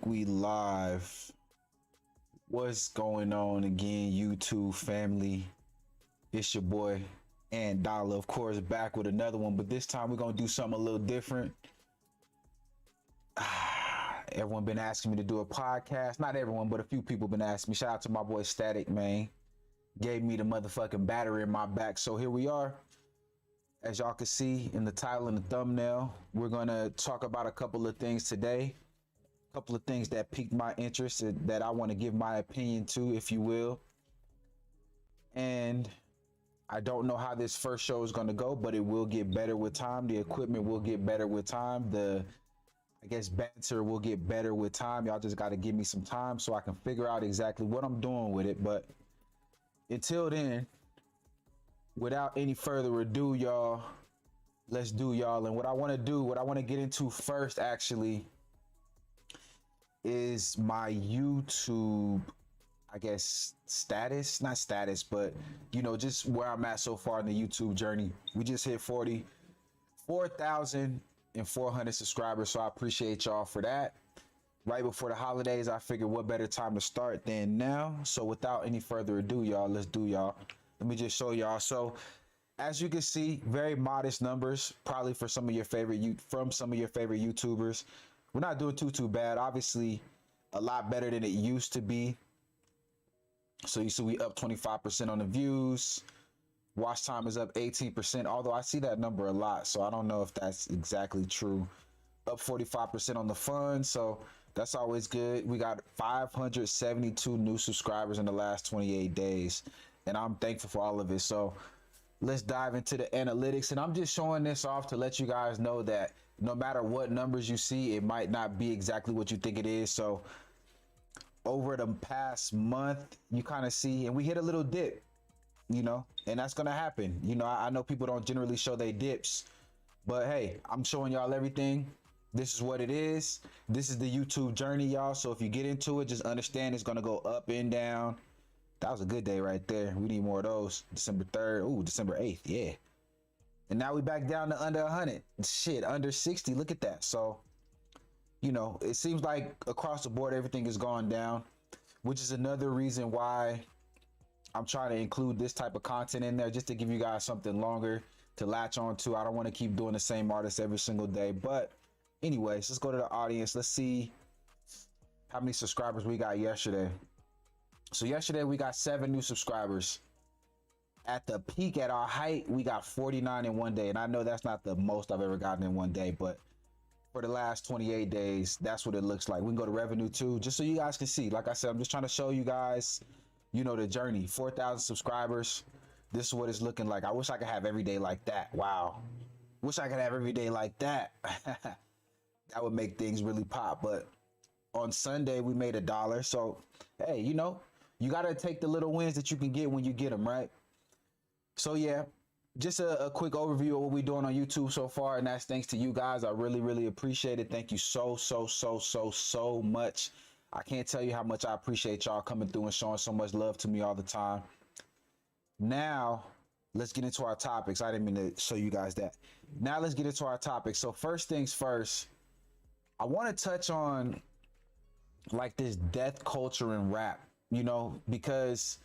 We live. What's going on again, YouTube family? It's your boy and Dolla, of course, back with another one, but this time we're gonna do something a little different. Everyone been asking me to do a podcast. Not everyone, but a few people been asking me. Shout out to my boy Static, man. Gave me the motherfucking battery in my back. So here we are. As y'all can see in the title and the thumbnail, we're gonna talk about a couple of things today. Couple of things that piqued my interest that I want to give my opinion to, if you will. And I don't know how this first show is going to go, but it will get better with time. The equipment will get better with time. I guess banter will get better with time. Y'all just got to give me some time so I can figure out exactly what I'm doing with it. But until then, without any further ado, y'all, let's do y'all. And what I want to get into first, actually, is my YouTube, I guess, status, not status, but you know, just where I'm at so far in the YouTube journey. We just hit 44,400 subscribers, so I appreciate y'all for that. Right before the holidays, I figured what better time to start than now. So without any further ado, y'all, let's do y'all. Let me just show y'all. So as you can see, very modest numbers, probably for some of your favorite YouTubers. We're not doing too bad. Obviously, a lot better than it used to be. So you see we up 25% on the views. Watch time is up 18%, although I see that number a lot, so I don't know if that's exactly true. Up 45% on the fun, so that's always good. We got 572 new subscribers in the last 28 days, and I'm thankful for all of it. So let's dive into the analytics, and I'm just showing this off to let you guys know that no matter what numbers you see, it might not be exactly what you think it is. So over the past month, you kind of see, and we hit a little dip, you know, and that's gonna happen. You know, I know people don't generally show their dips, but hey, I'm showing y'all everything. This is what it is. This is the YouTube journey, y'all. So if you get into it, just understand it's gonna go up and down. That was a good day right there. We need more of those. December 3rd. Ooh, December 8th. Yeah. And now we back down to under 100. Shit, under 60. Look at that. So, you know, it seems like across the board, everything has gone down, which is another reason why I'm trying to include this type of content in there, just to give you guys something longer to latch on to. I don't want to keep doing the same artist every single day. But anyways, let's go to the audience. Let's see how many subscribers we got yesterday. So yesterday we got 7 new subscribers. At the peak, at our height, we got 49 in one day. And I know that's not the most I've ever gotten in one day, but for the last 28 days, that's what it looks like. We can go to revenue too, just so you guys can see. Like I said, I'm just trying to show you guys, you know, the journey. 4,000 subscribers. This is what it's looking like. I wish I could have every day like that. Wow. Wish I could have every day like that. That would make things really pop. But on Sunday, we made $1. So, hey, you know, you got to take the little wins that you can get when you get them, right? So yeah, just a quick overview of what we're doing on YouTube so far, and that's thanks to you guys. I really appreciate it. Thank you so much. I can't tell you how much I appreciate y'all coming through and showing so much love to me all the time. Now let's get into our topics. I didn't mean to show you guys that. Now let's get into our topics. So first things first, I want to touch on like this death culture in rap, you know, because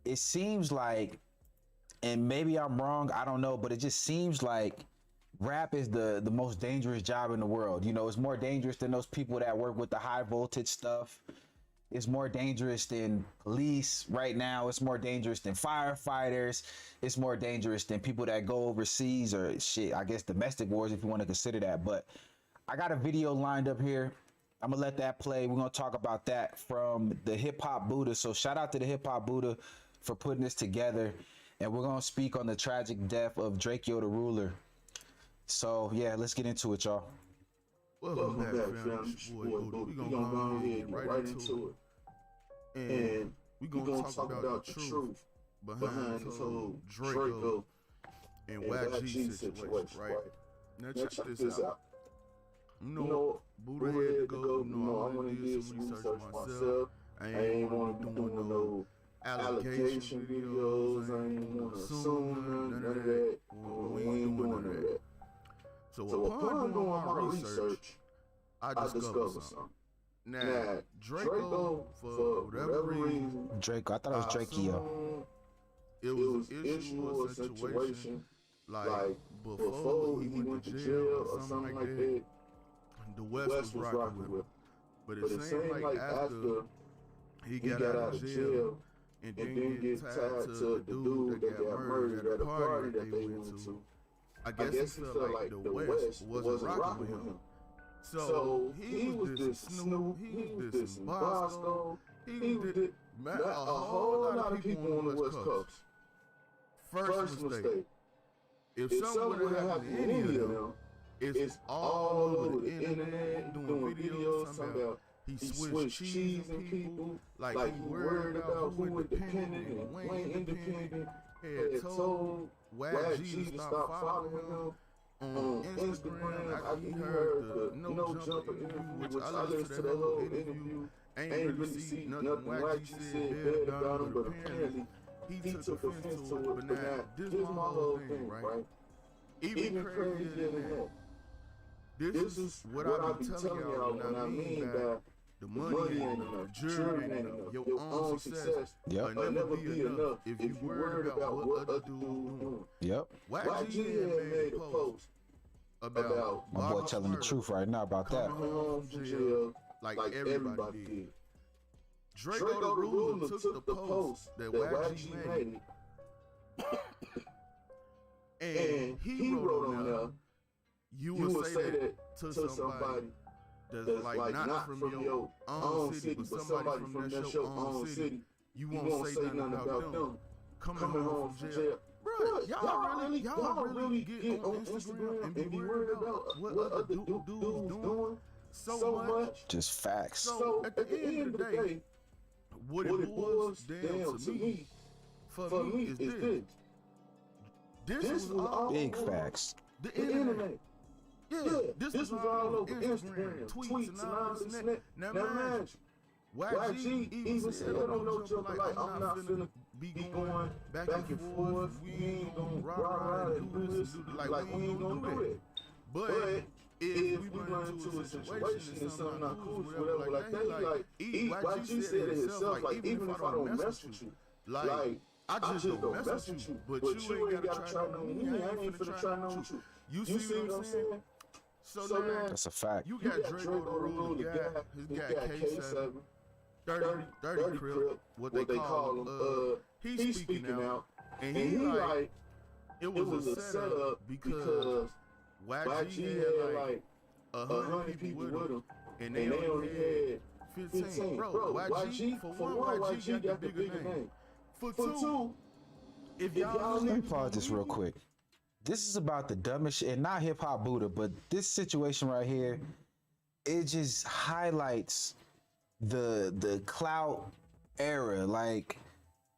it seems like, and maybe I'm wrong, I don't know, but it just seems like rap is the most dangerous job in the world. You know, it's more dangerous than those people that work with the high voltage stuff. It's more dangerous than police right now. It's more dangerous than firefighters. It's more dangerous than people that go overseas, or shit, I guess domestic wars, if you want to consider that. But I got a video lined up here. I'm gonna let that play. We're gonna talk about that from the Hip Hop Buddha. So shout out to the Hip Hop Buddha for putting this together. And we're gonna speak on the tragic death of Drakeo the Ruler. So yeah, let's get into it, y'all. Welcome back, fam. It's your boy Buddha. We gonna go ahead and get right into it. And we gonna talk about the truth behind this whole Drakeo and YG situation, right? Now check this out. You know, Buddha had to go. You know, I wanna do some research myself. I ain't wanna be doing no allegation videos, I ain't gonna assume none of that. We ain't doing none of that. So upon doing my research, I discovered something. Now, Draco, for whatever reason, Draco. I thought it was Drakeo. it was an issue or a situation like before he went to jail or something like that. The West was rocking with him. But it seemed like after he got out of jail and then get tied to the dude that got murdered at a party that they went to, I guess he felt like the West wasn't rocking with him. So he was this Snoop, he was this Bosco, he was this, a whole lot of people on the West Coast. First mistake. If something would have happened to any of them, it's all over the internet, doing videos talking about he switched cheese and people, like he worried about who independent and who ain't independent, had told YG to stop following him on Instagram. After he heard the No Jumper interview, which I listened to that whole interview, ain't really see nothing YG said bad about him, but apparently he took offense to it. But now, this is my whole thing, right? Even crazier than that. This is what I be telling y'all when I mean by the money ain't enough, jury ain't enough, your own success will never be enough if you worried about what other dudes doing. Yep. YG had made a post about my boy telling the truth right now about that. Coming home from jail like everybody did. Draco the Ruler took the post that YG made and he wrote on there, you would say that to somebody that's like not from your own city, but somebody from your own city, you won't say nothing about them coming home from jail. Bro, y'all really get on Instagram and be worried about what other dudes doing so much. Just facts. So at the end of the day, what it boils down to me, for me is this. This was all big facts. The internet. Yeah, this was all over Instagram, tweets and all this and that. Now imagine, YG even said on No Jumper, like, I'm not finna be going back and forth. We ain't gonna rah and do this and do that. Like, we ain't gonna do that. But if we run into a situation and something not cool, whatever like that, like, YG said it himself, like, even if I don't mess with you, like, I just don't mess with you, but you ain't gotta try no me. I ain't finna try no with you. You see what I'm saying? So now, that's a fact. You got Draco the Ruler, his guy K7, 30 Crip, what they call him. He's speaking out, and he like, it was a setup because YG had like 100 people with him, and they only had 15. Bro, YG, for one, YG got the bigger name. For two, if y'all let me pause this real quick. This is about the dumbest shit, and not hip hop Buddha, but this situation right here, it just highlights the clout era. Like,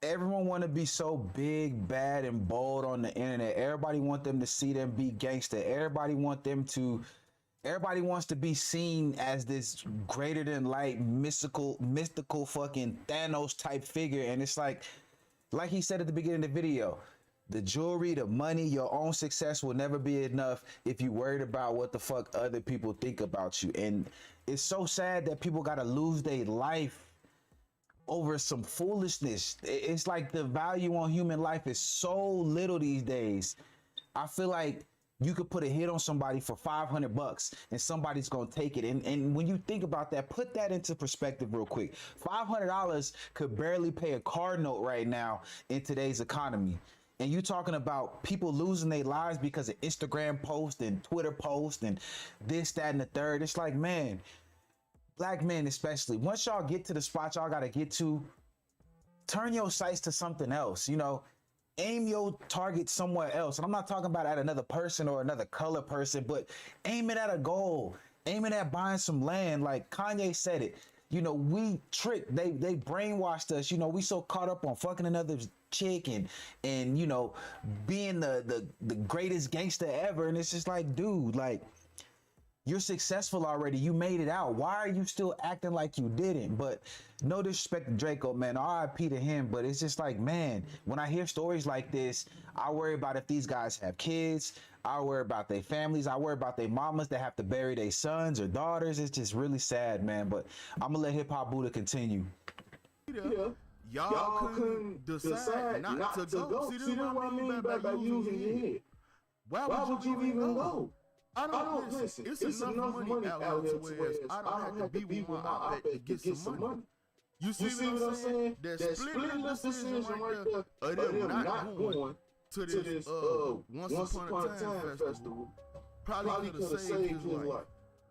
everyone want to be so big, bad, and bold on the internet. Everybody want them to see them be gangster. Everybody wants to be seen as this greater than light, mystical fucking Thanos type figure. And it's like he said at the beginning of the video, the jewelry, the money, your own success will never be enough if you worried about what the fuck other people think about you. And it's so sad that people gotta lose their life over some foolishness. It's like the value on human life is so little these days. I feel like you could put a hit on somebody for $500 and somebody's gonna take it. And when you think about that, put that into perspective real quick. $500 could barely pay a car note right now in today's economy. And you talking about people losing their lives because of Instagram posts and Twitter posts and this, that, and the third. It's like, man, black men especially, once y'all get to the spot y'all gotta get to, turn your sights to something else, you know? Aim your target somewhere else. And I'm not talking about at another person or another color person, but aim it at a goal. Aim it at buying some land. Like Kanye said it. You know, we tricked, they brainwashed us. You know, we so caught up on fucking another chick and you know, being the greatest gangster ever. And it's just like, dude, like, You're successful already. You made it out. Why are you still acting like you didn't? But no disrespect to Draco, man. RIP to him. But it's just like, man, when I hear stories like this, I worry about if these guys have kids. I worry about their families. I worry about their mamas that have to bury their sons or daughters. It's just really sad, man. But I'm going to let Hip Hop Buddha continue. Yeah. Y'all couldn't decide not to go. See what I mean by using your head. Why would you even go? I don't listen. It's enough money out here to where I don't have to be with my op to get some money. You see what I'm saying? That split decision right there of them not going to this Once Upon a Time festival probably could have saved his life.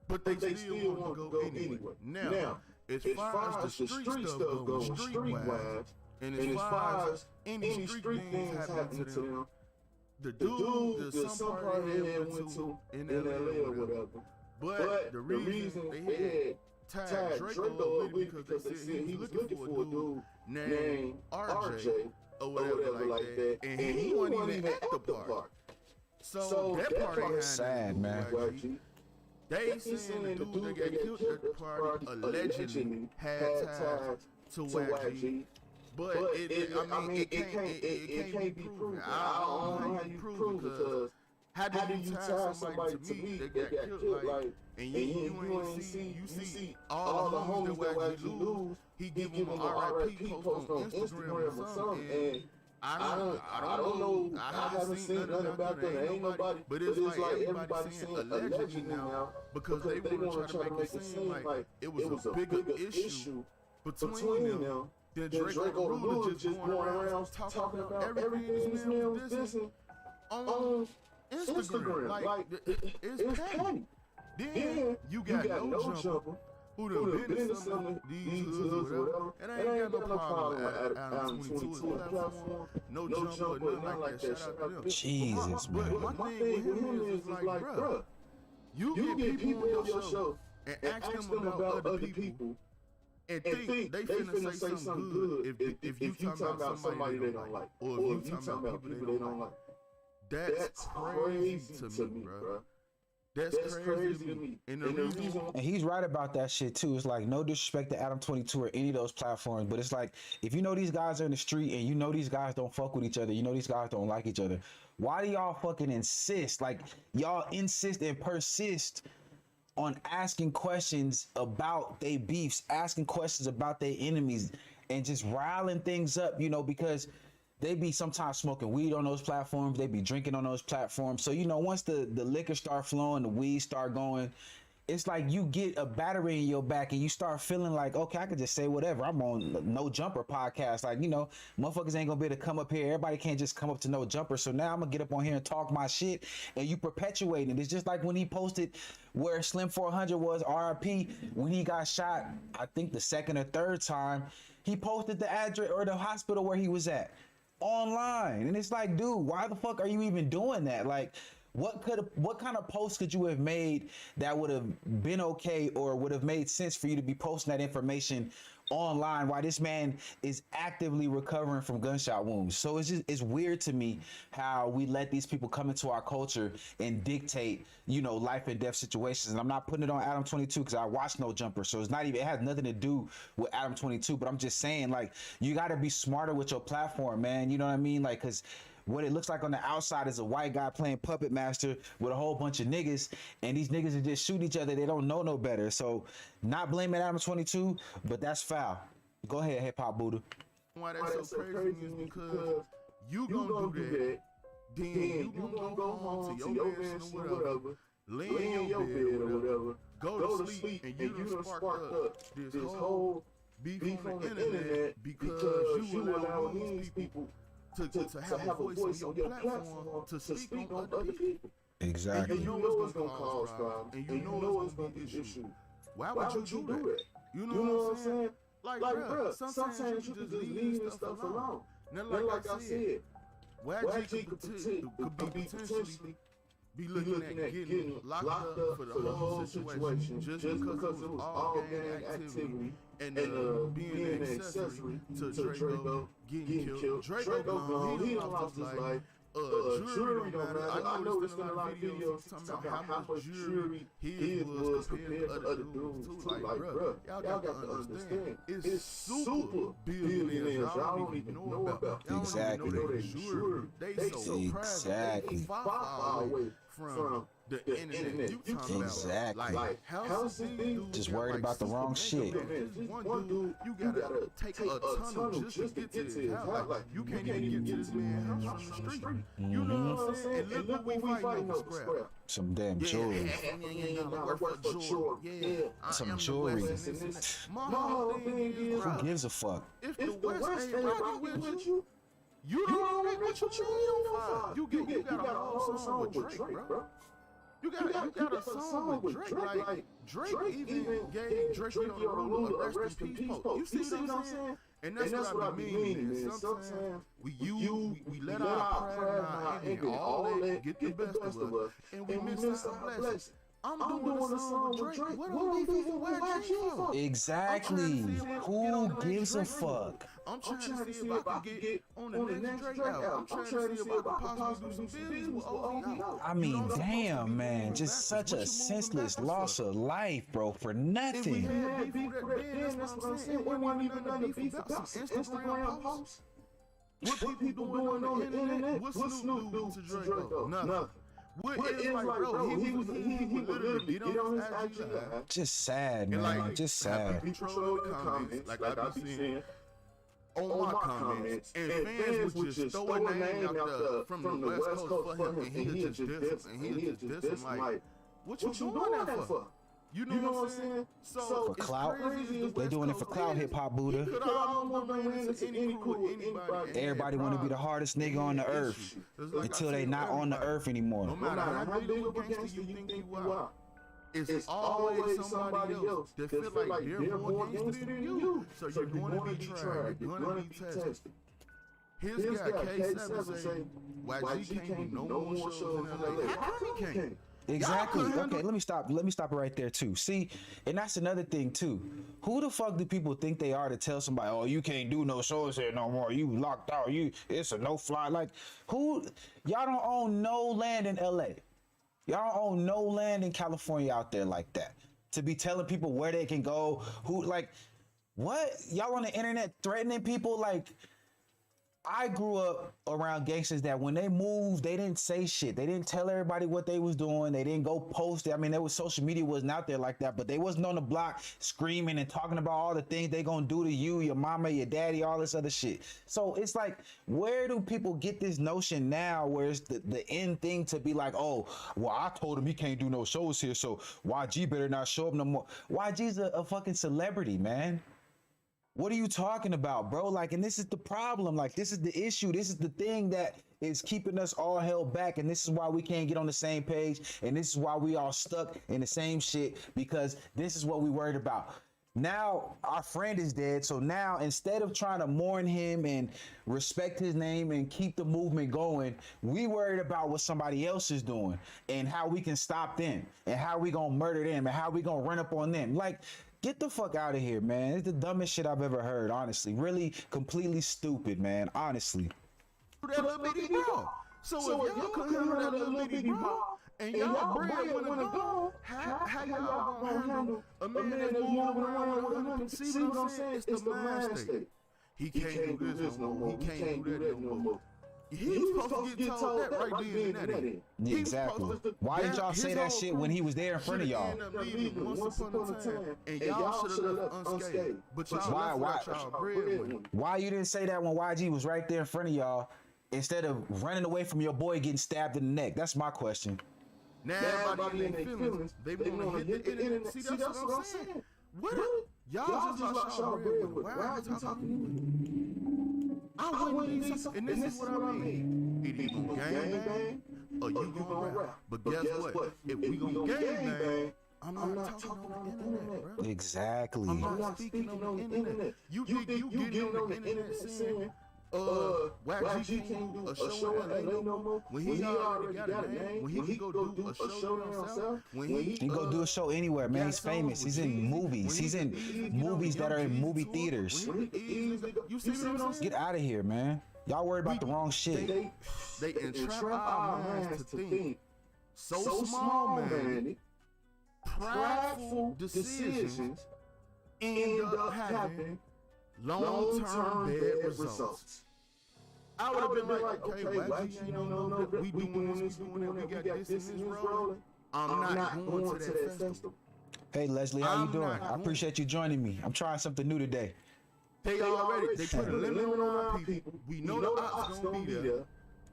But they still want to go anyway. Now, as far as the street stuff goes, streetwise, and as far as any street things happening to them, the dude that some party they went to in LA or whatever. But the reason they had tied Draco up with because they said he was looking for a dude named RJ or whatever like that, and he wasn't even at the party. So that party had sad, man. They saying the dude that got killed at the party allegedly had ties to YG. But it can't be proven. I don't know how you prove it because how do you tie somebody to me that got killed like, and you ain't see all the homies that YG lose, he give them an RIP post on Instagram or something, and I don't know. I haven't seen nothing about that. Ain't nobody. But it's like everybody saying allegedly now because they want to try to make it seem like it was a bigger issue between them. Then Draco Ruler just going around talking about everything this man was dissing on Instagram. Like, it's petty. Then you got No Jumper, who done been in some of these hoods or whatever, and I ain't got no problem with Adam 22 is a platform. No Jumper, nothing like that. Shout out to them. Jesus, man. But my thing with him is like, bruh, you get people on your show and ask them about other people and think they finna say something good if you talking about somebody they don't like, or if you talking about people they don't like. That's crazy to me, bro. That's crazy to me. And the reason, and he's right about that shit too. It's like, no disrespect to Adam 22 or any of those platforms, but it's like, if you know these guys are in the street and you know these guys don't fuck with each other, you know these guys don't like each other, why do y'all fucking insist? Like, y'all insist and persist on asking questions about their beefs, asking questions about their enemies, and just riling things up, you know, because they be sometimes smoking weed on those platforms, they be drinking on those platforms. So, you know, once the liquor start flowing, the weed start going, it's like you get a battery in your back and you start feeling like, okay, I could just say whatever. I'm on No Jumper podcast. Like, you know, motherfuckers ain't gonna be able to come up here. Everybody can't just come up to No Jumper. So now I'm gonna get up on here and talk my shit, and you perpetuating it. It's just like when he posted where Slim 400 was, RIP, when he got shot, I think the second or third time, he posted the address or the hospital where he was at online. And it's like, dude, why the fuck are you even doing that? Like, what kind of post could you have made that would have been okay or would have made sense for you to be posting that information online while this man is actively recovering from gunshot wounds? So it's weird to me how we let these people come into our culture and dictate, you know, life and death situations. And I'm not putting it on Adam 22 because I watch No Jumper, so it has nothing to do with Adam 22. But I'm just saying, like, you got to be smarter with your platform, man. You know what I mean? Like, because what it looks like on the outside is a white guy playing puppet master with a whole bunch of niggas, and these niggas that just shoot each other, they don't know no better. So, not blaming Adam 22, but that's foul. Go ahead, Hip Hop Buddha. Why that's so crazy is because you gonna do that, then you gonna go home to your mansion or whatever, lay in your bed or whatever, go to sleep, and you done sparked up this whole beef on the internet because you allow these people to have a voice on your platform to speak on other people. Exactly. And you know it's gonna cause problems, and you know it's gonna be issues. Why would you do that? You know what I'm saying? Like, bro, sometimes you can just leave this stuff alone. Now, like I said, YG could be potentially be looking at getting locked up for the whole situation just because it was all gang activity and being an accessory to Draco getting killed. Draco, he lost his life, Jury don't matter. I noticed in a lot of videos talking about how much jury his was compared to other dudes too. Like, bro, y'all got to understand, it's super billionaires y'all don't even know about. Exactly. Y'all don't even know they jury. They so private. They far away from the internet. You talking about like how just worried about the wrong shit. One dude, you gotta take a tunnel just to get to his house. Like you can't even get to this man's house from the street. You know what I'm saying? And look what we fighting over scrap. Some damn jewelry. Some jewelry. My whole thing is, who gives a fuck? if the West ain't rocking with you, you don't get what you need on fire. You got a whole song with Drake, bro. You got a song with Drake. Like Drake even gave Drake on the road a rest in peace post. You see what I'm saying? And that's what I be meaning. Sometimes we let our pride and our envy all that get the best of us, and we miss our blessings. I'm doing a song with Drake. What are we beefing with YG for? Exactly. Who gives a fuck? I'm trying to see if I can get on the next Drake album. I'm trying to see if I can possibly do some business with OVO. I mean, damn, man. Just such a senseless loss of life, bro, for nothing. That's what I'm saying. It wasn't even nothing beef about some Instagram posts. What people doing on the internet? What's Snoop do to Drake? Nothing. What is like, bro? He would literally get on his IG live. Just sad, man. Just sad. Control the comments, like I be seeing on my comments, and fans would just throw a name out there from the West Coast for him, and he'll just diss him, and he'll just diss him like, what you doing that for? You know what I'm saying? So for clout, they doing it for clout, hip hop Buddha. Everybody want to be the hardest nigga on the earth until they not on the earth anymore. No matter how big of a gangster you think you are, it's always somebody else that feel like they're more gangster than you. So you're going to be tried, you're going to be tested. His guy K7 say, YG can't do no more shows in LA. How come he can't? Exactly. Okay, let me stop it right there too. See, and that's another thing too. Who the fuck do people think they are to tell somebody, oh, you can't do no shows here no more, you locked out, it's a no fly? Like, who? Y'all don't own no land in LA. Y'all don't own no land in California out there like that to be telling people where they can go. Who, like, what? Y'all on the internet threatening people? Like, I grew up around gangsters that when they moved, they didn't say shit. They didn't tell everybody what they was doing. They didn't go post it. I mean, social media wasn't out there like that, but they wasn't on the block screaming and talking about all the things they gonna do to you, your mama, your daddy, all this other shit. So it's like, where do people get this notion now where it's the end thing to be like, oh, well, I told him he can't do no shows here, so YG better not show up no more. YG's a fucking celebrity, man. What are you talking about, bro? Like, and this is the problem. Like, this is the issue. This is the thing that is keeping us all held back. And this is why we can't get on the same page. And this is why we all stuck in the same shit, because this is what we worried about. Now our friend is dead. So now instead of trying to mourn him and respect his name and keep the movement going, we worried about what somebody else is doing and how we can stop them and how we gonna murder them and how we gonna run up on them. Like, get the fuck out of here, man. It's the dumbest shit I've ever heard, honestly. Really completely stupid, man, honestly. That little bitty bro. So if y'all couldn't handle that little bitty bro, and y'all bread wanna go, how y'all gonna handle a man that's moving around with 100? See what I'm saying? It's the mind state. He can't do this no more. He can't do that no more. He was supposed to get told that right then and there. Yeah, exactly. Why did y'all say that shit when he was there in front of y'all? Once upon a time, and y'all should have left unscathed. But y'all left y'all bread. Why you didn't say that when YG was right there in front of y'all instead of running away from your boy getting stabbed in the neck? That's my question. Now everybody in their feelings, they want to hit the internet. See, that's what I'm saying. What? Y'all just lost y'all bread. Why are you talking to me? I wouldn't need something, and this is what I mean. Either you gonna gang bang, or you gonna rap. But guess what? If we gonna gang bang, I'm not talking on the internet, bro. Exactly. I'm not speaking on the internet. You think you getting on the internet saying, YG can't do a show in LA no more? When he already got a name, when he can go do a show himself, when he can go do a show anywhere, man. He's famous. He's in movies. He's in movies that are in movie theaters. You see what I'm saying? Get out of here, man. Y'all worried about the wrong shit. They entrap our minds to think so small-minded, prideful decisions end up having long-term bad results. I would have been like, okay, why you ain't know that we doing this, we got this and this rolling. I'm not going to that festival. Hey Leslie, how you doing? I appreciate you joining me. I'm trying something new today. They put a limit on our people. We know the ops gonna be there.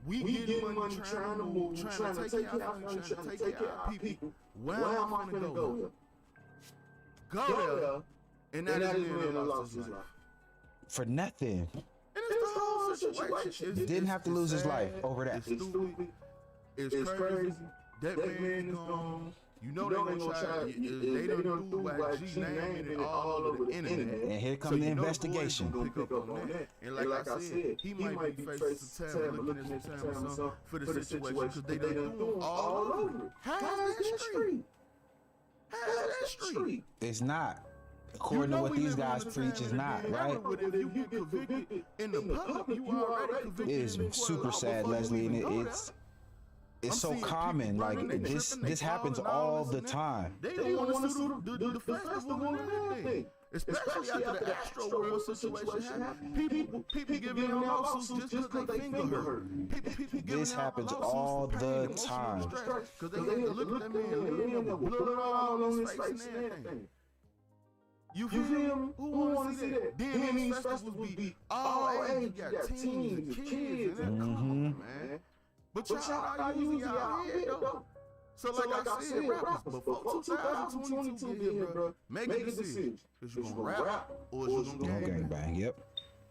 We get money trying to move, trying to take care of our people. Where am I gonna go? Go there, and that is man lost his life. For nothing. And it's the whole situation. Didn't have to lose his life over that. It's stupid. It's crazy. That man is gone. You know they gonna try. They don't do YG name and all over the internet. And here comes the investigation. Pick up on that. And like I said, he might be facing some time, looking at some time for the situation because they done do him all over. How's that street? How's that street? It's not. According to what these guys preach, is not, right? If you get convicted in the public, you already convicted. It is super sad, Leslie, and it's so common. Like this happens all the time. They don't want to sue the festival and everything. Especially after the Astro World situation happened. People giving them lawsuits just because they finger hurt. This happens all the time. Because they look at that man with blood all on his face and everything. You feel me? Who want to see that? Then these festivals be all age. You got teens and kids and come on, man. But y'all are using y'all head though. So like I said, rappers, before 2022 get here, bro, make a decision. Is you gonna rap or is you gonna gangbang? Yep.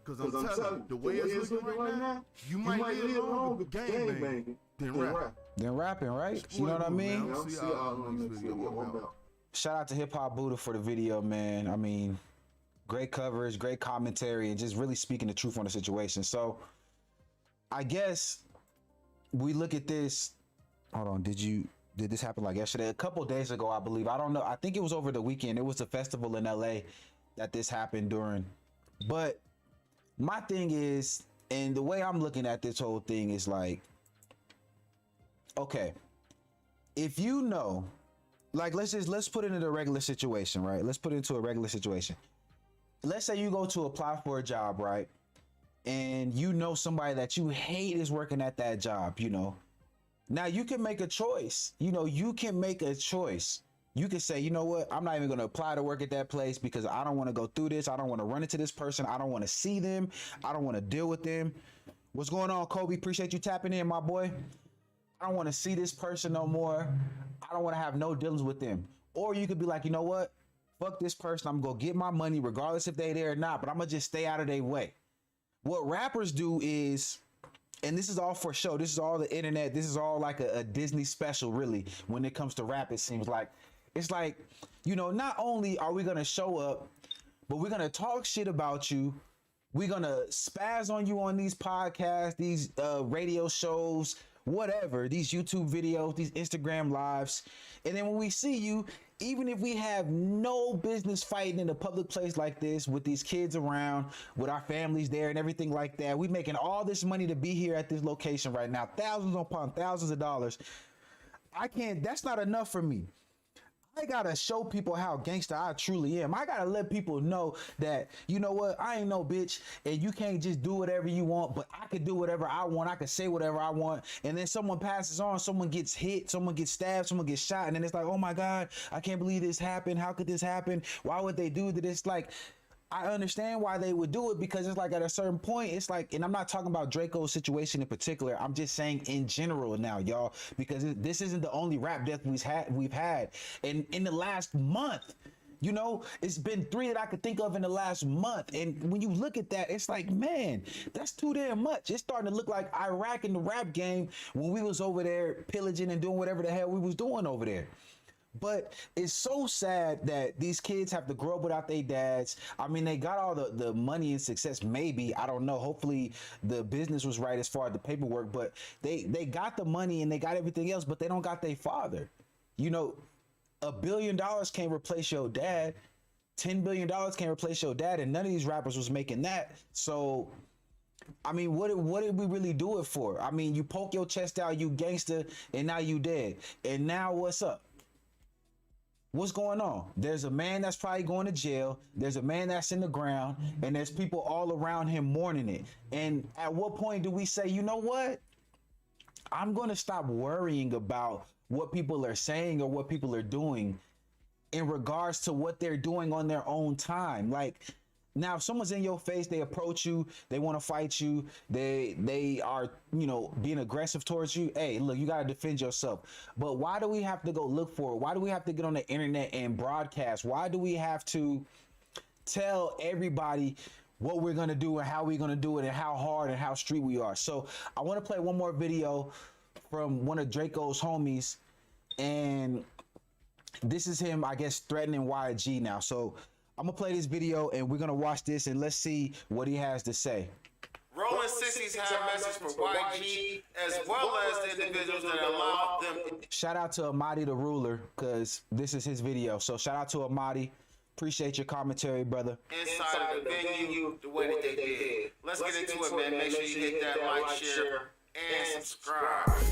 Because I'm telling you, the way it's looking right now, you might live longer gangbanging than rap. Than rapping, right? You know what I mean? Man, shout out to Hip Hop Buddha for the video, man. I mean, great coverage, great commentary, and just really speaking the truth on the situation. So I guess we look at this. Hold on, did this happen like yesterday? A couple days ago, I believe. I don't know. I think it was over the weekend. It was a festival in LA that this happened during. But my thing is, and the way I'm looking at this whole thing is like, okay, if you know, like let's put it into a regular situation, right? Let's put it into a regular situation. Let's say you go to apply for a job, right? And you know somebody that you hate is working at that job, you know. Now you can make a choice. You know, you can make a choice. You can say, you know what, I'm not even going to apply to work at that place because I don't want to go through this. I don't want to run into this person. I don't want to see them. I don't want to deal with them. What's going on, Kobe? Appreciate you tapping in, my boy. I don't want to see this person no more. I don't want to have no dealings with them. Or you could be like, you know what, fuck this person. I'm going to get my money regardless if they there or not, but I'm going to just stay out of their way. What rappers do is, and this is all for show, this is all the internet, this is all like a Disney special, really, when it comes to rap. It seems like it's like, you know, not only are we gonna show up, but we're gonna talk shit about you, we're gonna spaz on you on these podcasts, these radio shows, whatever, these YouTube videos, these Instagram lives, and then when we see you, even if we have no business fighting in a public place like this with these kids around, with our families there and everything like that, we making all this money to be here at this location right now, thousands upon thousands of dollars. That's not enough for me. I gotta show people how gangster I truly am. I gotta let people know that, you know what, I ain't no bitch and you can't just do whatever you want, but I could do whatever I want. I could say whatever I want. And then someone passes on, someone gets hit, someone gets stabbed, someone gets shot. And then it's like, oh my God, I can't believe this happened. How could this happen? Why would they do this? Like, I understand why they would do it, because it's like at a certain point, it's like, and I'm not talking about Draco's situation in particular. I'm just saying in general now, y'all, because this isn't the only rap death we've had. And in the last month, you know, it's been 3 that I could think of in the last month. And when you look at that, it's like, man, that's too damn much. It's starting to look like Iraq in the rap game when we was over there pillaging and doing whatever the hell we was doing over there. But it's so sad that these kids have to grow up without their dads. I mean, they got all the money and success, maybe. I don't know. Hopefully the business was right as far as the paperwork. But they got the money and they got everything else, but they don't got their father. You know, $1 billion can't replace your dad. $10 billion can't replace your dad. And none of these rappers was making that. So I mean, what did we really do it for? I mean, you poke your chest out, you gangster, and now you dead. And now what's up? What's going on? There's a man that's probably going to jail. There's a man that's in the ground, and there's people all around him mourning it. And at what point do we say, you know what? I'm going to stop worrying about what people are saying or what people are doing in regards to what they're doing on their own time. Like, now if someone's in your face, they approach you, they want to fight you, they are, you know, being aggressive towards you. Hey, look, you got to defend yourself. But why do we have to go look for it? Why do we have to get on the internet and broadcast? Why do we have to tell everybody what we're going to do and how we're going to do it and how hard and how street we are? So I want to play one more video from one of Draco's homies, and this is him, I guess, threatening YG now. So I'm gonna play this video and we're gonna watch this and let's see what he has to say. Rolling 60s have a message for YG as well as the individuals that allow them. Shout out to Amadi the Ruler, because this is his video. So shout out to Amadi. Appreciate your commentary, brother. Inside of the venue, the way that they did. Let's get into it, man. Make sure you hit that like, share, and subscribe.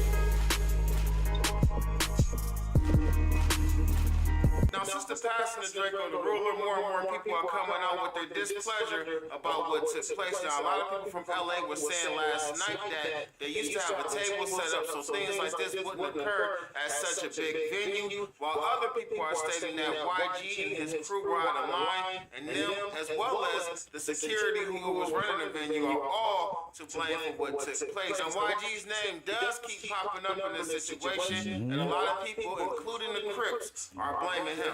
Now, since the passing of Draco the Ruler, more and more people are coming out with their displeasure about what took place. Now, a lot of people from LA were saying last night that they used to have a table set up so things like this wouldn't occur at such a big venue, while other people are stating that YG and his crew were out of line, and them, as well as the security who was running the venue, are all to blame for what took place. And YG's name does keep popping up in this situation, and a lot of people, including the Crips, are blaming him.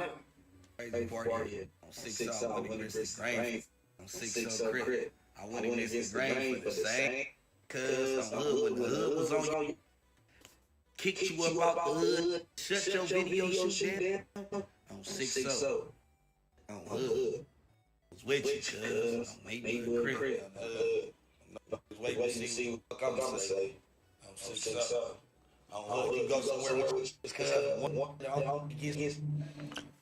Crazy party on 6 I went against the grain. On 6 crit. I went against the grain for the same. Cause on hood, when the hood was on you, kicked you up out the hood, shut your video shoot down. On 6 on hood. Was with you, cuz I'm making a crit. Wait to see what I'm gonna say. On 6 on hood, you go somewhere with you, cuz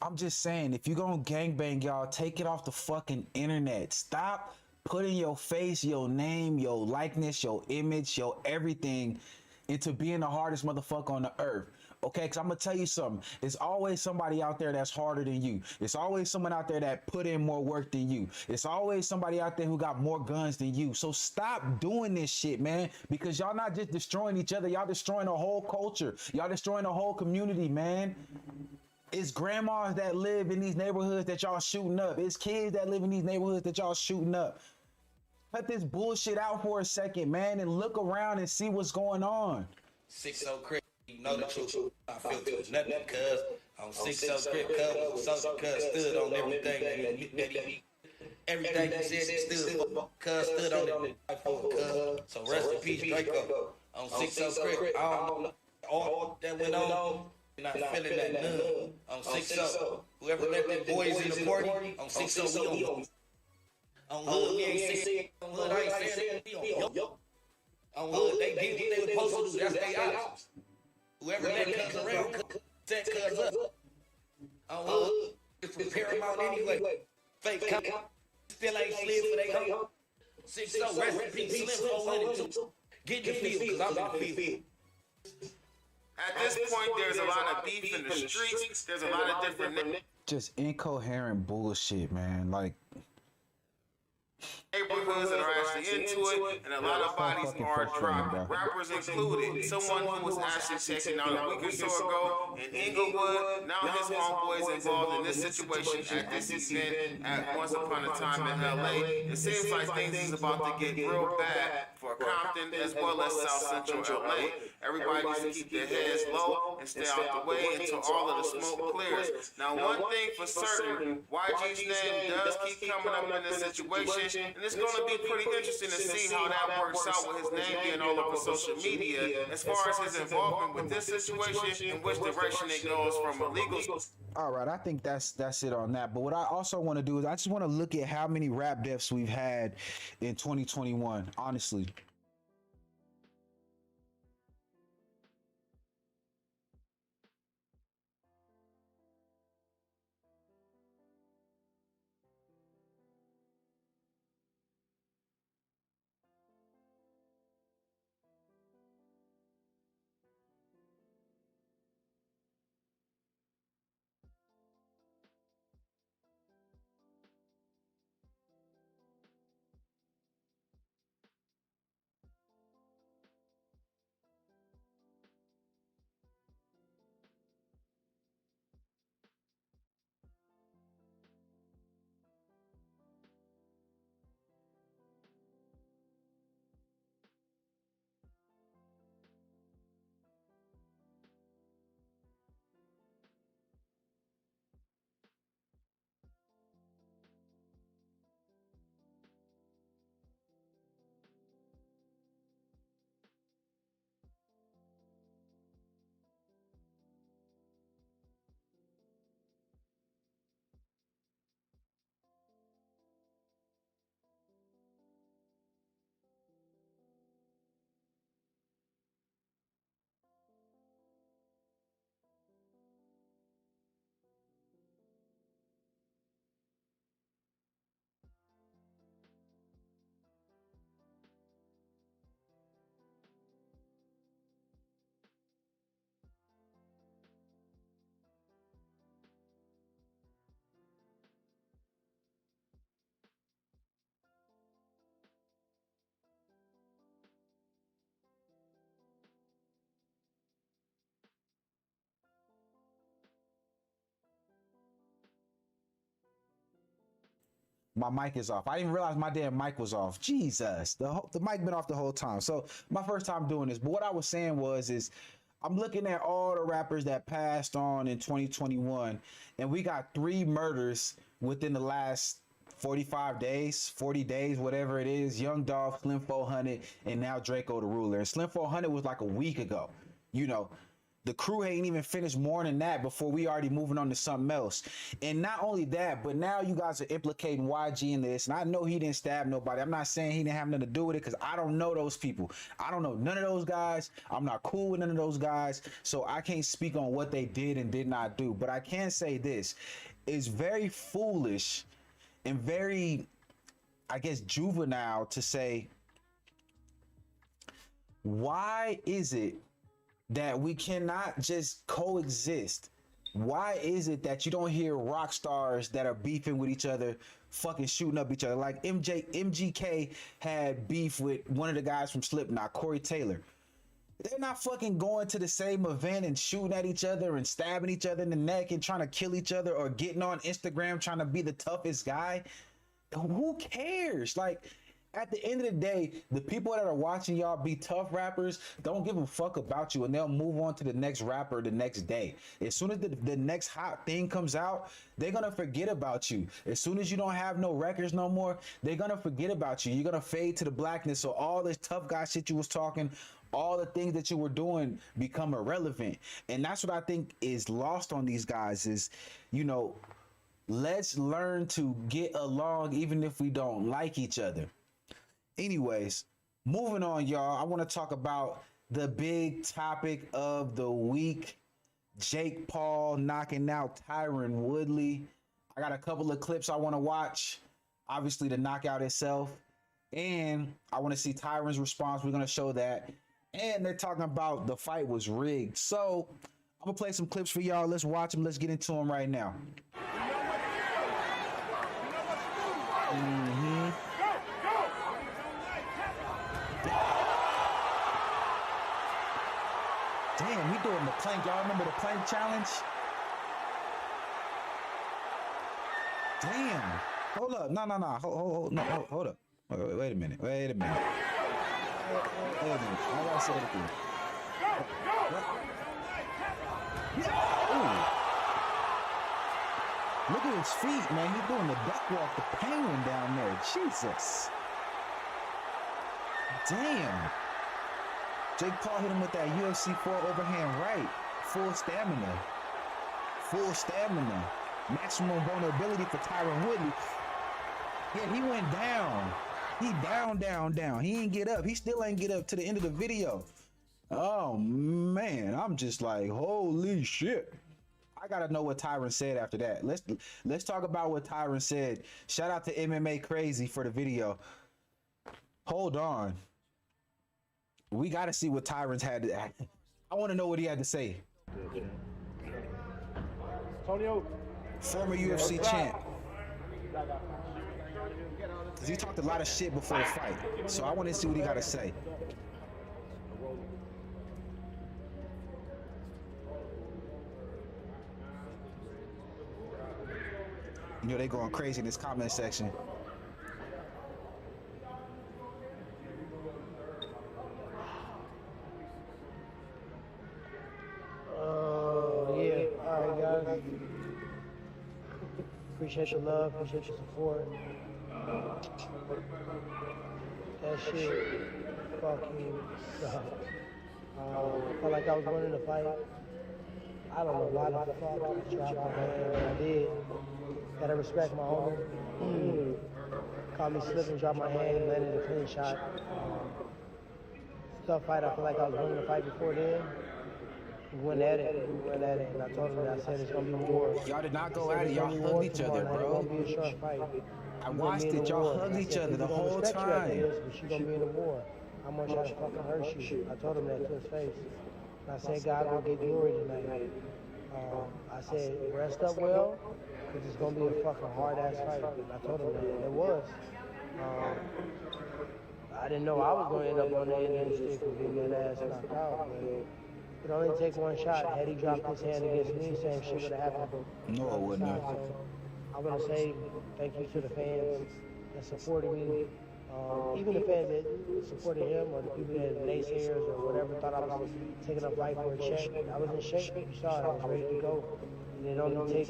I'm just saying, if you're gonna gangbang, y'all, take it off the fucking internet. Stop putting your face, your name, your likeness, your image, your everything into being the hardest motherfucker on the earth. Okay, because I'm gonna tell you something. There's always somebody out there that's harder than you. It's always someone out there that put in more work than you. It's always somebody out there who got more guns than you. So stop doing this shit, man, because y'all not just destroying each other, y'all destroying the whole culture. Y'all destroying the whole community, man. It's grandmas that live in these neighborhoods that y'all shooting up. It's kids that live in these neighborhoods that y'all shooting up. Cut this bullshit out for a second, man, and look around and see what's going on. 6 crit, you know the truth. I feel to nothing because on 6 crit, cuz social cuz stood on everything that he everything he said he stood for. Cuz stood on it for cuz. So rest in peace, Draco. On 6 crit, I don't know all that went on. Not feeling that none. On 6-0. Whoever let that boys in the party, on 6-0, we on hood, we ain't saying, on hood, I ain't saying, we on yo. On hood, they did what they were supposed to do, that's their options. Whoever let cuz around, set cuz up. On hood, it's from Paramount anyway. Fake cop, still ain't slid for they hoe. 6-0, rest in peace, Slim 402. Get in the field, cuz I'm in the field. At this point, there's a lot of beef in the streets. There's a lot of different Just incoherent bullshit, man. Like, neighborhoods that are actually into it, and a lot of bodies are dropping. Rappers included. Someone who was actually taken out a week or so ago in Inglewood. Now his homeboys involved in this situation at this event at Once Upon a Time in LA. It seems like things is about to get real bad for Compton as well as South Central LA. Everybody needs to keep their heads low and stay out the way until all of the smoke clears. Now, one thing for certain, YG's name does keep coming up in this situation, and it's going to be pretty interesting to see how that works out with his name being all over social media as far as his involvement with this situation and which direction it goes from a legal. all right, I think that's it on that. But what I also want to do is I just want to look at how many rap deaths we've had in 2021, honestly. My mic is off. I didn't even realize my damn mic was off. Jesus, the mic been off the whole time. So my first time doing this. But what I was saying is I'm looking at all the rappers that passed on in 2021, and we got 3 murders within the last 45 days, 40 days, whatever it is. Young Dolph, Slim 400, and now Draco the Ruler. And Slim 400 was like a week ago. You know, the crew ain't even finished more than that before we already moving on to something else. And not only that, but now you guys are implicating YG in this. And I know he didn't stab nobody. I'm not saying he didn't have nothing to do with it because I don't know those people. I don't know none of those guys. I'm not cool with none of those guys. So I can't speak on what they did and did not do. But I can say this. It's very foolish and very, I guess, juvenile to say, why is it that we cannot just coexist? Why is it that you don't hear rock stars that are beefing with each other fucking shooting up each other? Like MGK had beef with one of the guys from Slipknot, Corey Taylor. They're not fucking going to the same event and shooting at each other and stabbing each other in the neck and trying to kill each other, or getting on Instagram trying to be the toughest guy. Who cares? Like, at the end of the day, the people that are watching y'all be tough rappers don't give a fuck about you, and they'll move on to the next rapper the next day. As soon as the next hot thing comes out, they're gonna forget about you. As soon as you don't have no records no more, they're gonna forget about you. You're gonna fade to the blackness. So all this tough guy shit you was talking, all the things that you were doing become irrelevant. And that's what I think is lost on these guys is, you know, let's learn to get along even if we don't like each other. Anyways, moving on, y'all. I want to talk about the big topic of the week. Jake Paul knocking out Tyron Woodley. I got a couple of clips I want to watch. Obviously, the knockout itself. And I want to see Tyron's response. We're going to show that. And they're talking about the fight was rigged. So I'm going to play some clips for y'all. Let's watch them. Let's get into them right now. Damn, we doing the plank. Y'all remember the plank challenge? Damn. Hold up. No. Hold up. Wait a minute. Wait a minute. I gotta say it again. Ooh. Look at his feet, man. He's doing the duck walk, the penguin down there. Jesus. Damn. Jake Paul hit him with that UFC 4 overhand right. Full stamina. Maximum vulnerability for Tyron Woodley. Yeah, he went down. He down. He ain't get up. He still ain't get up to the end of the video. Oh, man. I'm just like, holy shit. I gotta know what Tyron said after that. Let's talk about what Tyron said. Shout out to MMA Crazy for the video. Hold on. We got to see what Tyron's had to act. I want to know what he had to say. Antonio, former UFC champ. Because he talked a lot of shit before the fight. So I want to see what he got to say. You know, they going crazy in this comment section. Appreciate your love, appreciate your support. That shit fucking sucked. I felt like I was winning the fight. I don't know why the fuck I dropped my hand when I did. Gotta respect my homie. Caught me slipping, dropped my hand, and landed a clean shot. Tough fight, I feel like I was winning the fight before then. We went at it, and I told him that I said it's gonna be more. Y'all did not go at it, y'all hugged each other, bro. It's gonna be a short fight. I watched it, y'all hugged each other the whole time. But she gonna be in the war. I'm gonna try to fucking hurt you. I told him that to his face. And I said, God will get glory tonight. I said, rest up well, because it's gonna be a fucking hard ass fight. And I told him that, and it was. I didn't know I was gonna end up on the end of the stick and getting that ass knocked out, but it only takes one shot. Had he dropped his hand against me, same shit would have happened. No, it wouldn't have. So I I want to say thank you to the fans that supported me. Even the fans that supported him or the people that naysayers or whatever thought I was taking a fight for a check. I was in shape. You saw it. I was ready to go. And it only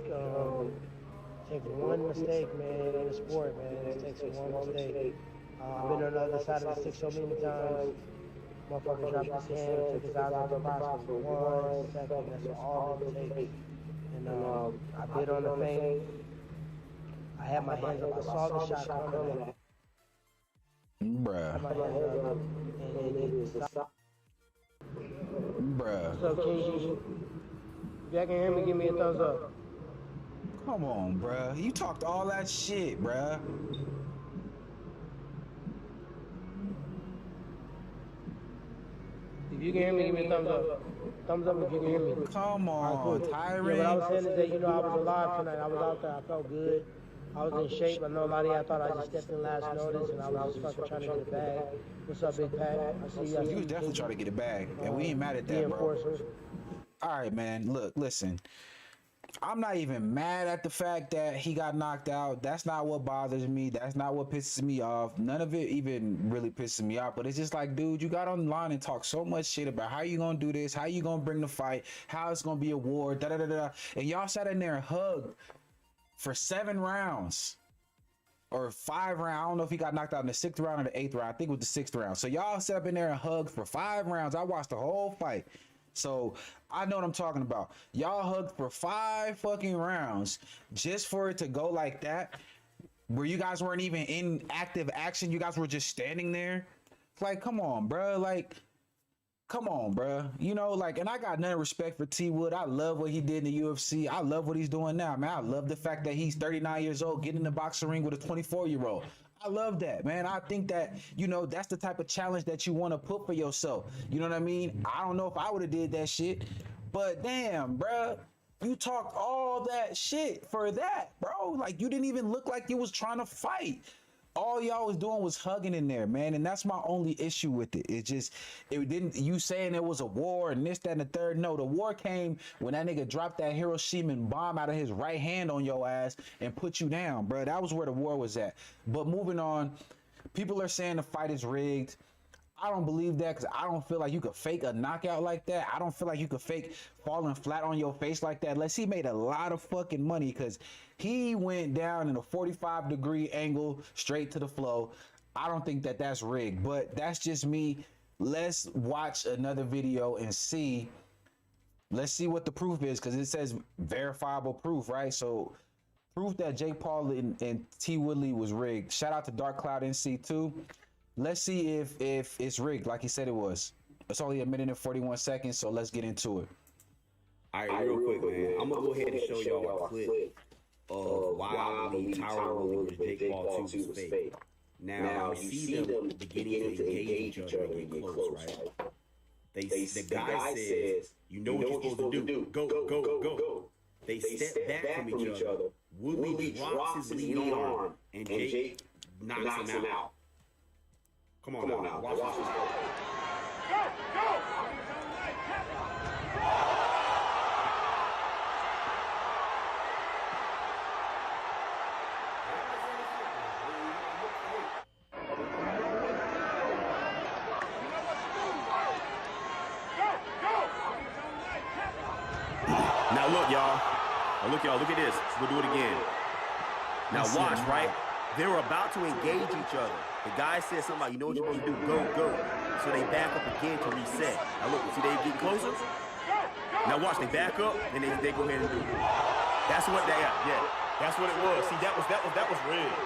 take one mistake, man, in the sport, man. It takes one mistake. I've been on the other side of the stick so many times. Motherfucker dropped his hand, took his eyes off the box for 1 second. That's all it takes. And I bid on the fame. I had my hands up. I saw the shot coming. Bruh. Bruh. What's up, King? If y'all can hear me, give me a thumbs up. Come on, bruh. You talked all that shit, bruh. If you can hear me, give me a thumbs up. Thumbs up if you can hear me. Come on, Tyree. Yeah, what I was saying is that, I was alive tonight. I was out there. I felt good. I was in shape. I know a lot of y'all thought I just stepped in last notice and I was just fucking trying to get it bag. What's up, Big Pat? I see y'all. You was definitely trying to get it back, and we ain't mad at that, bro. All right, man. Look, listen. I'm not even mad at the fact that he got knocked out. That's not what bothers me. That's not what pisses me off. None of it even really pisses me off. But it's just like, dude, you got online and talk so much shit about how you gonna do this, how you gonna bring the fight, how it's gonna be a war, da da da da. And y'all sat in there and hugged for 7 rounds. Or 5 rounds. I don't know if he got knocked out in the 6th round or the 8th round. I think it was the 6th round. So y'all sat up in there and hugged for 5 rounds. I watched the whole fight. So I know what I'm talking about. Y'all hugged for 5 fucking rounds just for it to go like that, where you guys weren't even in active action. You guys were just standing there. Like, come on, bro. Like, come on, bro. And I got none respect for T Wood. I love what he did in the UFC. I love what he's doing now, man. I love the fact that he's 39 years old, getting in the boxing ring with a 24-year-old. I love that, man. I think that, that's the type of challenge that you want to put for yourself. You know what I mean? I don't know if I would have did that shit, but damn, bro, you talked all that shit for that, bro. Like, you didn't even look like you was trying to fight. All y'all was doing was hugging in there, man. And that's my only issue with it. You saying it was a war and this, that, and the third. No, the war came when that nigga dropped that Hiroshima bomb out of his right hand on your ass and put you down, bro. That was where the war was at. But moving on, people are saying the fight is rigged. I don't believe that because I don't feel like you could fake a knockout like that. I don't feel like you could fake falling flat on your face like that. Unless he made a lot of fucking money because he went down in a 45-degree angle straight to the flow. I don't think that that's rigged, but that's just me. Let's watch another video and see. Let's see what the proof is because it says verifiable proof, right? So proof that Jake Paul and T. Woodley was rigged. Shout out to Dark Cloud NC too. Let's see if it's rigged like he said it was. It's only 1 minute and 41 seconds, so let's get into it. All right, real quick, man. I'm going to go ahead and show y'all a clip of why I believe Tyron Woodley versus Jake Paul 2 was fake. Now, you see them beginning to engage each other and get close, right? The guy says, you know what you're supposed to do. Go, go, go. They step back from each other. Woodley drops his lead arm, and Jake knocks him out. Come on now. Watch this. Go! Now look, y'all. Look at this. We'll do it again. Now watch, right? They were about to engage each other. The guy said something like, you know what you're supposed to do? Go, go. So they back up again to reset. Now look, see they getting closer? Now watch, they back up, then they go ahead and do it. That's what they are, yeah. That's what it was. See, that was rigged.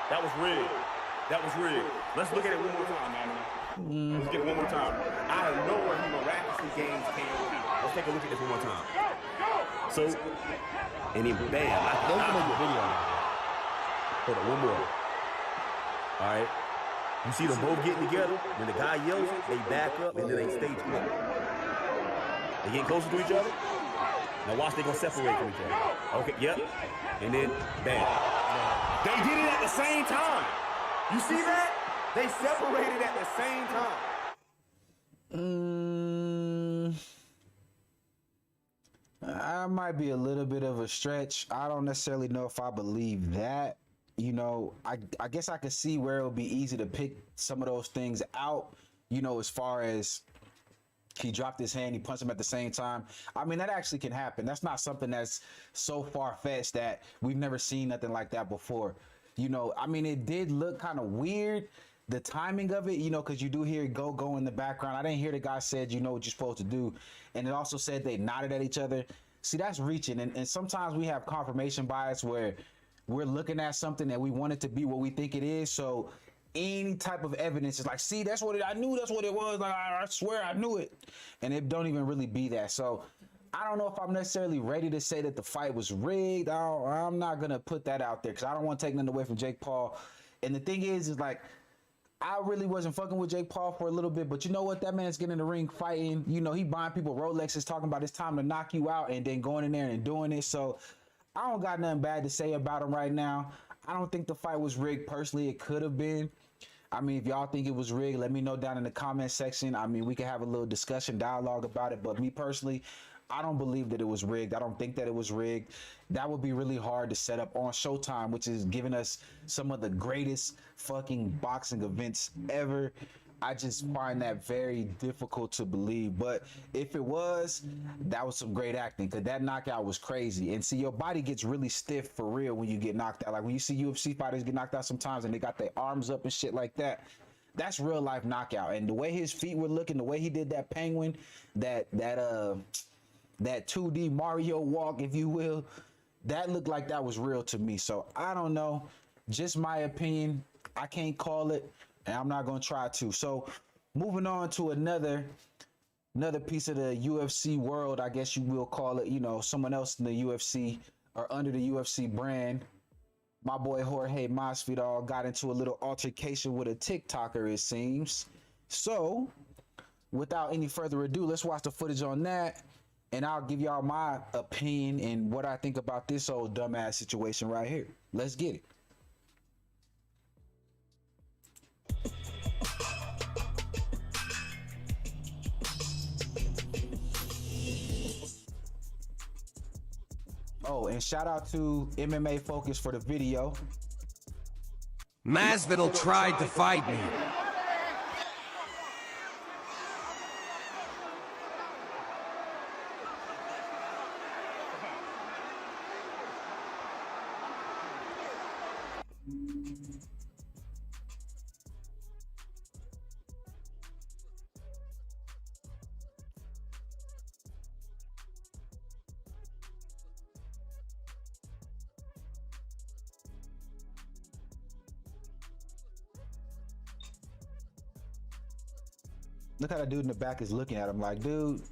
That was rigged. Let's look at it one more time, man. Let's get it one more time. Out of nowhere, he miraculously gains KOP. Let's take a look at this one more time. So, and then bam. Don't make a video on that. Hold on, one more. All right. You see them both getting together. When the guy yells it, they back up and then they stay together. They getting closer to each other. Now watch, they gonna separate from each other. Okay, yep. And then bam. They did it at the same time. You see that? They separated at the same time. That might be a little bit of a stretch. I don't necessarily know if I believe that. You know, I guess I could see where it would be easy to pick some of those things out, you know, as far as he dropped his hand, he punched him at the same time. I mean, that actually can happen. That's not something that's so far-fetched that we've never seen nothing like that before. You know, I mean, it did look kind of weird, the timing of it, you know, because you do hear it go in the background. I didn't hear the guy said, you know what you're supposed to do. And it also said they nodded at each other. See, that's reaching. And sometimes we have confirmation bias where we're looking at something that we want it to be what we think it is. So any type of evidence is like, see, that's what I knew that's what it was. Like, I swear I knew it. And it don't even really be that. So I don't know if I'm necessarily ready to say that the fight was rigged. I'm not going to put that out there because I don't want to take nothing away from Jake Paul. And the thing is like, I really wasn't fucking with Jake Paul for a little bit, but you know what? That man's getting in the ring fighting. You know, he buying people Rolexes, talking about it's time to knock you out and then going in there and doing it. So I don't got nothing bad to say about him right now. I don't think the fight was rigged personally. It could have been. I mean, if y'all think it was rigged, let me know down in the comment section. I mean, we can have a little discussion, dialogue about it. But me personally, I don't believe that it was rigged. I don't think that it was rigged. That would be really hard to set up on Showtime, which is giving us some of the greatest fucking boxing events ever. I just find that very difficult to believe. But if it was, that was some great acting because that knockout was crazy. And see, your body gets really stiff for real when you get knocked out. Like when you see UFC fighters get knocked out sometimes and they got their arms up and shit like that. That's real life knockout. And the way his feet were looking, the way he did that penguin, that 2D Mario walk, if you will, that looked like that was real to me. So I don't know. Just my opinion. I can't call it. And I'm not going to try to. So moving on to another piece of the UFC world, I guess you will call it, you know, someone else in the UFC or under the UFC brand. My boy Jorge Masvidal got into a little altercation with a TikToker, it seems. So without any further ado, let's watch the footage on that. And I'll give y'all my opinion and what I think about this old dumbass situation right here. Let's get it. Oh, and shout out to MMA Focus for the video. Masvidal tried to fight me. Look how that dude in the back is looking at him like, dude,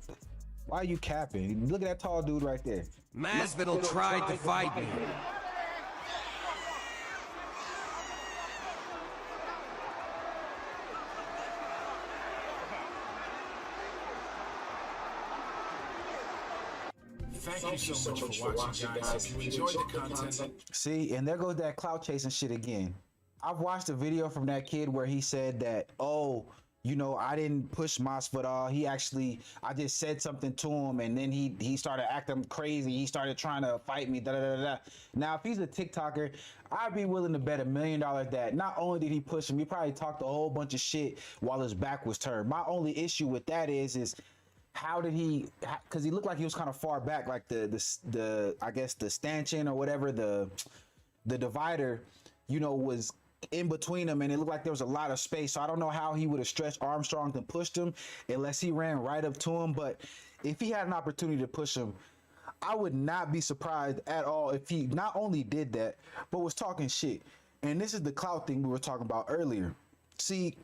why are you capping? Look at that tall dude right there. Masvidal tried to fight me. Thank you so much for watching, guys. If you enjoyed the content, See, and there goes that clout chasing shit again. I've watched a video from that kid where he said that, oh, you know, I didn't push Masvidal. I just said something to him, and then he started acting crazy. He started trying to fight me. Da da da da. Now, if he's a TikToker, I'd be willing to bet $1 million that not only did he push him, he probably talked a whole bunch of shit while his back was turned. My only issue with that is how did he? Because he looked like he was kind of far back, like the I guess the stanchion or whatever, the divider, you know, was in between them, and it looked like there was a lot of space. So I don't know how he would have stretched Armstrong and pushed him unless he ran right up to him. But if he had an opportunity to push him, I would not be surprised at all if he not only did that, but was talking shit. And this is the clout thing we were talking about earlier. See,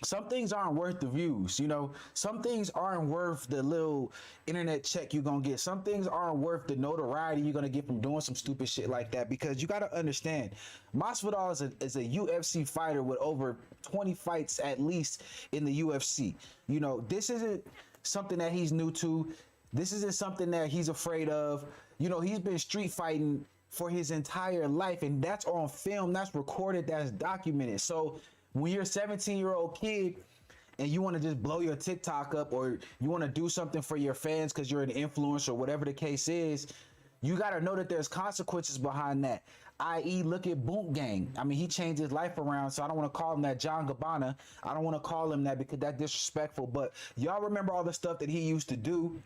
some things aren't worth the views, you know. Some things aren't worth the little internet check you're gonna get. Some things aren't worth the notoriety you're gonna get from doing some stupid shit like that. Because you gotta understand, Masvidal is a UFC fighter with over 20 fights at least in the UFC. You know, this isn't something that he's new to. This isn't something that he's afraid of. You know, he's been street fighting for his entire life, and that's on film, that's recorded, that's documented. So when you're a 17-year-old kid and you want to just blow your TikTok up, or you want to do something for your fans because you're an influencer or whatever the case is, you got to know that there's consequences behind that. I.e., look at Boom Gang. I mean, he changed his life around, so I don't want to call him that John Gabbana. I don't want to call him that because that's disrespectful. But y'all remember all the stuff that he used to do,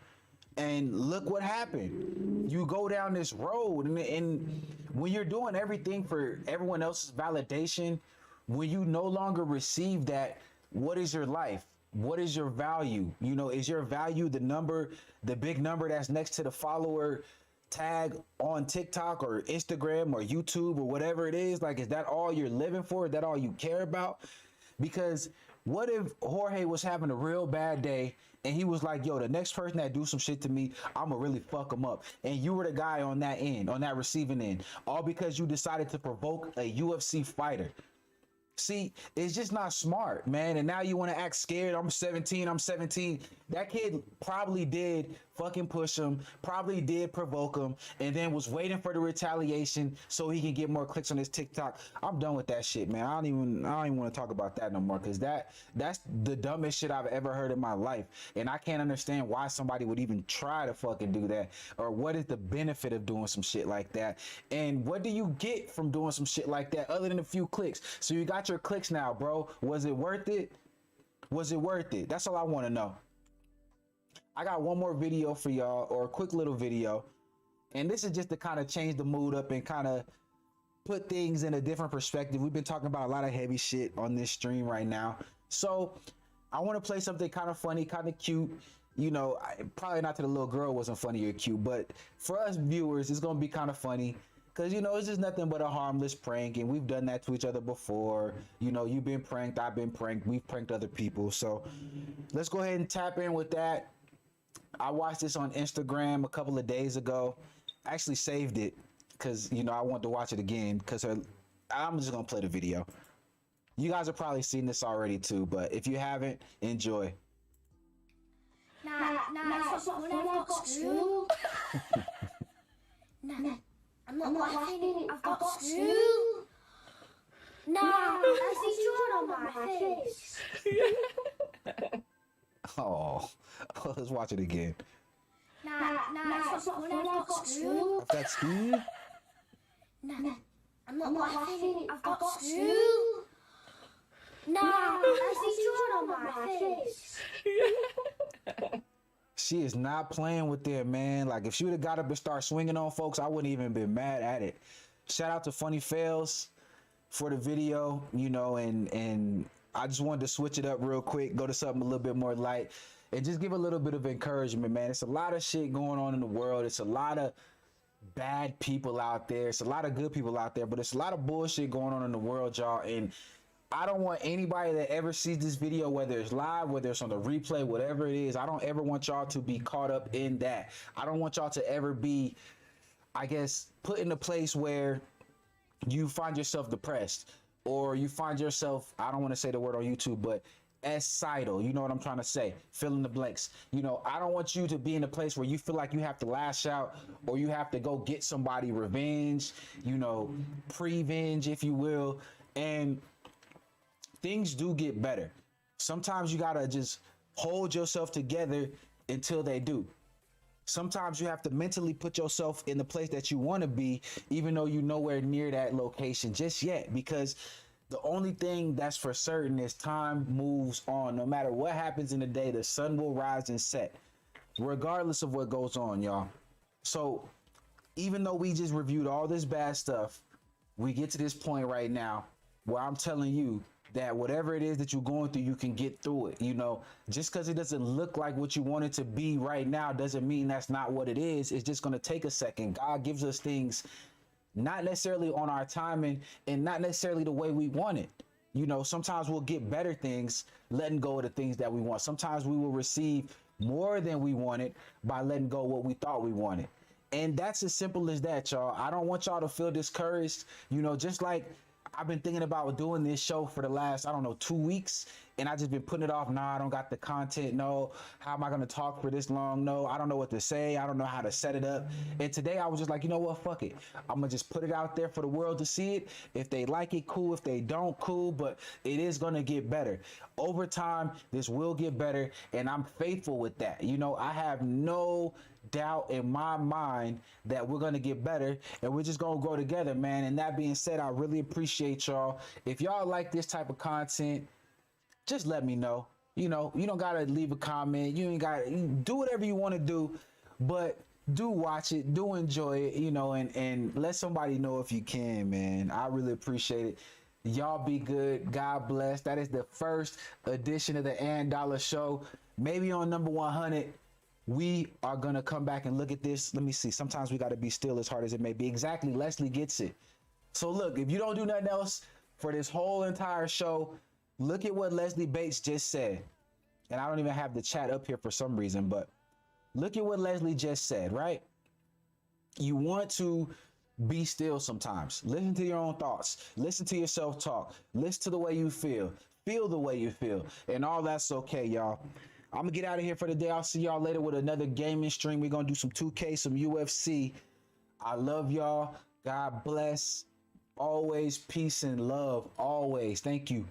and look what happened. You go down this road, and when you're doing everything for everyone else's validation, when you no longer receive that, what is your life? What is your value? You know, is your value the number, the big number that's next to the follower tag on TikTok or Instagram or YouTube or whatever it is? Like, is that all you're living for? Is that all you care about? Because what if Jorge was having a real bad day and he was like, yo, the next person that do some shit to me, I'ma really fuck him up. And you were the guy on that end, on that receiving end, all because you decided to provoke a UFC fighter. See, it's just not smart, man. And now you want to act scared. I'm 17. That kid probably did fucking push him, probably did provoke him, and then was waiting for the retaliation so he can get more clicks on his TikTok. I'm done with that shit, man. I don't even want to talk about that no more, because that's the dumbest shit I've ever heard in my life. And I can't understand why somebody would even try to fucking do that, or what is the benefit of doing some shit like that. And what do you get from doing some shit like that other than a few clicks? So you got your clicks now, bro. Was it worth it? Was it worth it? That's all I want to know. I got one more video for y'all, or a quick little video, and this is just to kind of change the mood up and kind of put things in a different perspective. We've been talking about a lot of heavy shit on this stream right now, so I want to play something kind of funny, kind of cute. You know, probably not to the little girl wasn't funny or cute, but for us viewers, it's gonna be kind of funny. Because, you know, it's just nothing but a harmless prank, and we've done that to each other before. You know, you've been pranked, I've been pranked, we've pranked other people. So let's go ahead and tap in with that. I watched this on Instagram a couple of days ago. I actually saved it because, you know, I want to watch it again, because I'm just going to play the video. You guys have probably seen this already too, but if you haven't, enjoy. Nah, when I've got school. Nah. I'm not laughing. I've got school. Nah, I see drawn on my face. Oh, let's watch it again. Nah, it's not when I've got school. I've got school? Nah, I'm not laughing. I've got school. Nah, I see drawn on my face. She is not playing with them, man. Like, if she would have got up and started swinging on folks, I wouldn't even been mad at it. Shout out to Funny Fails for the video, you know, and I just wanted to switch it up real quick, go to something a little bit more light, and just give a little bit of encouragement, man. It's a lot of shit going on in the world. It's a lot of bad people out there. It's a lot of good people out there, but it's a lot of bullshit going on in the world, y'all. And I don't want anybody that ever sees this video, whether it's live, whether it's on the replay, whatever it is, I don't ever want y'all to be caught up in that. I don't want y'all to ever be, I guess, put in a place where you find yourself depressed, or you find yourself, I don't want to say the word on YouTube, but suicidal. You know what I'm trying to say? Fill in the blanks. You know, I don't want you to be in a place where you feel like you have to lash out, or you have to go get somebody revenge, you know, prevenge, if you will. And things do get better. Sometimes you gotta just hold yourself together until they do. Sometimes you have to mentally put yourself in the place that you want to be, even though you're nowhere near that location just yet, because the only thing that's for certain is time moves on. No matter what happens in the day, the sun will rise and set, regardless of what goes on, y'all. So even though we just reviewed all this bad stuff, we get to this point right now where I'm telling you that whatever it is that you're going through, you can get through it. You know, just because it doesn't look like what you want it to be right now doesn't mean that's not what it is. It's just going to take a second. God gives us things not necessarily on our timing and not necessarily the way we want it. You know, sometimes we'll get better things letting go of the things that we want. Sometimes we will receive more than we wanted by letting go of what we thought we wanted. And that's as simple as that, y'all. I don't want y'all to feel discouraged. You know, just like I've been thinking about doing this show for the last, I don't know, 2 weeks, and I just been putting it off. Nah, I don't got the content. No, how am I gonna talk for this long? No, I don't know what to say. I don't know how to set it up. And today I was just like, you know what, fuck it. I'm gonna just put it out there for the world to see it. If they like it, cool. If they don't, cool. But it is gonna get better. Over time, this will get better, and I'm faithful with that. You know, I have no doubt in my mind that we're gonna get better, and we're just gonna grow together, man. And that being said, I really appreciate y'all. If y'all like this type of content, just let me know. You know, you don't gotta leave a comment. You ain't gotta do whatever you want to do, but do watch it, do enjoy it, you know, and let somebody know if you can, man. I really appreciate it. Y'all be good. God bless. That is the first edition of the Dolla Show. Maybe on number 100, we are gonna come back and look at this. Let me see. Sometimes we gotta be still, as hard as it may be. Exactly. Leslie gets it. So look, if you don't do nothing else for this whole entire show, look at what Leslie Bates just said. And I don't even have the chat up here for some reason, but look at what Leslie just said, right? You want to be still sometimes. Listen to your own thoughts. Listen to yourself talk. Listen to the way you feel. Feel the way you feel. And all that's okay, y'all. I'm going to get out of here for the day. I'll see y'all later with another gaming stream. We're going to do some 2K, some UFC. I love y'all. God bless. Always peace and love. Always. Thank you.